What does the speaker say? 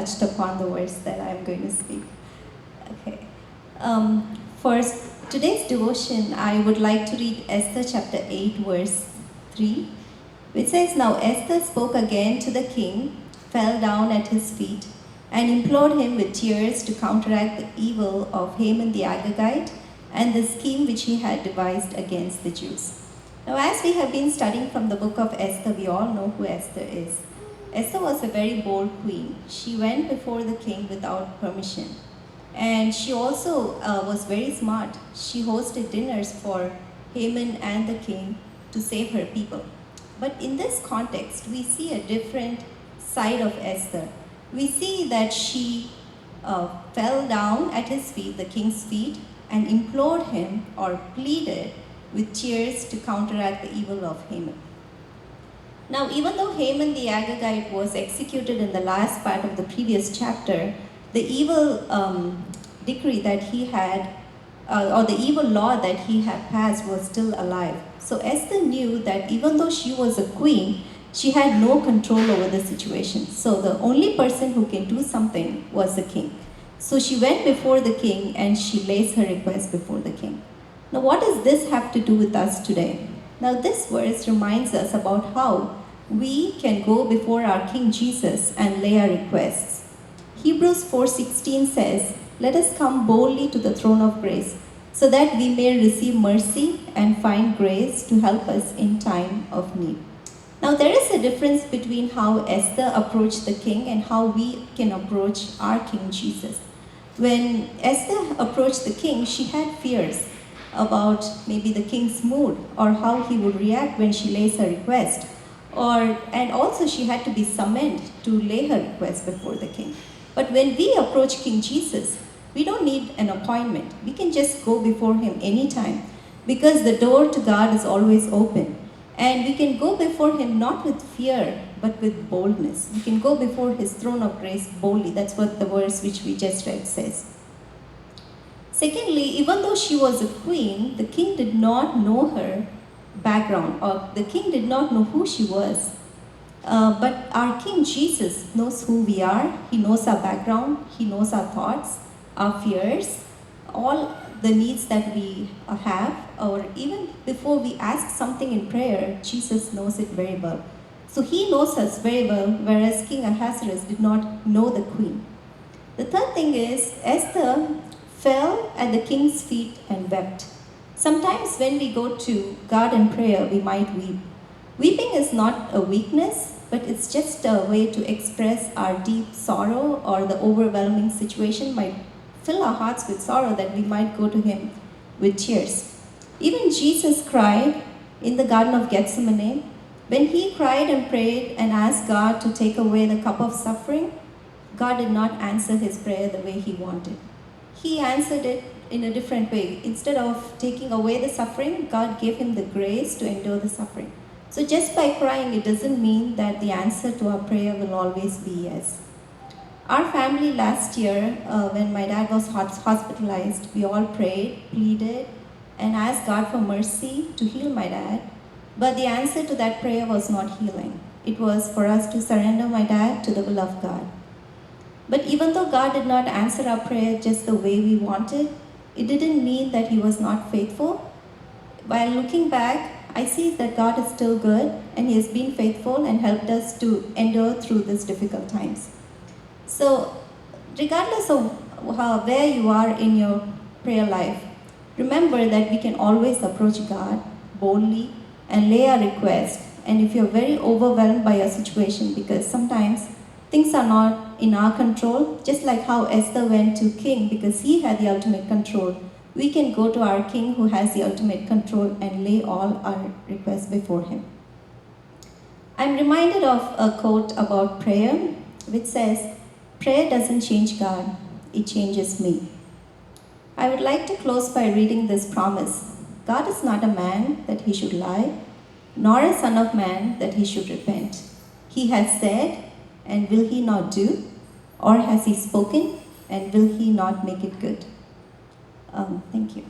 touched upon the verse that I'm going to speak. Okay. For today's devotion, I would like to read Esther chapter 8, verse 3, which says, "Now Esther spoke again to the king, fell down at his feet, and implored him with tears to counteract the evil of Haman the Agagite and the scheme which he had devised against the Jews." Now, as we have been studying from the book of Esther, we all know who Esther is. Esther was a very bold queen. She went before the king without permission. And she also was very smart. She hosted dinners for Haman and the king to save her people. But in this context, we see a different side of Esther. We see that she fell down at his feet, the king's feet, and implored him or pleaded with tears to counteract the evil of Haman. Now, even though Haman the Agagite was executed in the last part of the previous chapter, the evil decree that he had, or the evil law that he had passed was still alive. So Esther knew that even though she was a queen, she had no control over the situation. So the only person who can do something was the king. So she went before the king and she lays her request before the king. Now, what does this have to do with us today? Now, this verse reminds us about how we can go before our King Jesus and lay our requests. Hebrews 4:16 says, "Let us come boldly to the throne of grace, so that we may receive mercy and find grace to help us in time of need." Now, there is a difference between how Esther approached the king and how we can approach our King Jesus. When Esther approached the king, she had fears about maybe the king's mood or how he would react when she lays her request. And also she had to be summoned to lay her request before the king. But when we approach King Jesus, we don't need an appointment. We can just go before him anytime because the door to God is always open. And we can go before him not with fear, but with boldness. We can go before his throne of grace boldly. That's what the verse which we just read says. Secondly, even though she was a queen, the king did not know her background, or the king did not know who she was. But our King Jesus knows who we are. He knows our background. He knows our thoughts, our fears, all the needs that we have, or even before we ask something in prayer, Jesus knows it very well. So he knows us very well, whereas King Ahasuerus did not know the queen. The third thing is, Esther fell at the king's feet and wept. Sometimes when we go to God in prayer, we might weep. Weeping is not a weakness, but it's just a way to express our deep sorrow, or the overwhelming situation might fill our hearts with sorrow that we might go to him with tears. Even Jesus cried in the Garden of Gethsemane. When he cried and prayed and asked God to take away the cup of suffering, God did not answer his prayer the way he wanted. He answered it in a different way. Instead of taking away the suffering, God gave him the grace to endure the suffering. So just by crying, it doesn't mean that the answer to our prayer will always be yes. Our family last year, when my dad was hospitalized, we all prayed, pleaded, and asked God for mercy to heal my dad. But the answer to that prayer was not healing. It was for us to surrender my dad to the will of God. But even though God did not answer our prayer just the way we wanted, it didn't mean that he was not faithful. While looking back, I see that God is still good and he has been faithful and helped us to endure through these difficult times. So, regardless of where you are in your prayer life, remember that we can always approach God boldly and lay our request. And if you're very overwhelmed by your situation, because sometimes things are not in our control, just like how Esther went to king because he had the ultimate control, we can go to our king who has the ultimate control and lay all our requests before him. I'm reminded of a quote about prayer which says, "Prayer doesn't change God, it changes me." I would like to close by reading this promise. God is not a man that he should lie, nor a son of man that he should repent. He has said, and will he not do? Or has he spoken, and will he not make it good? Thank you.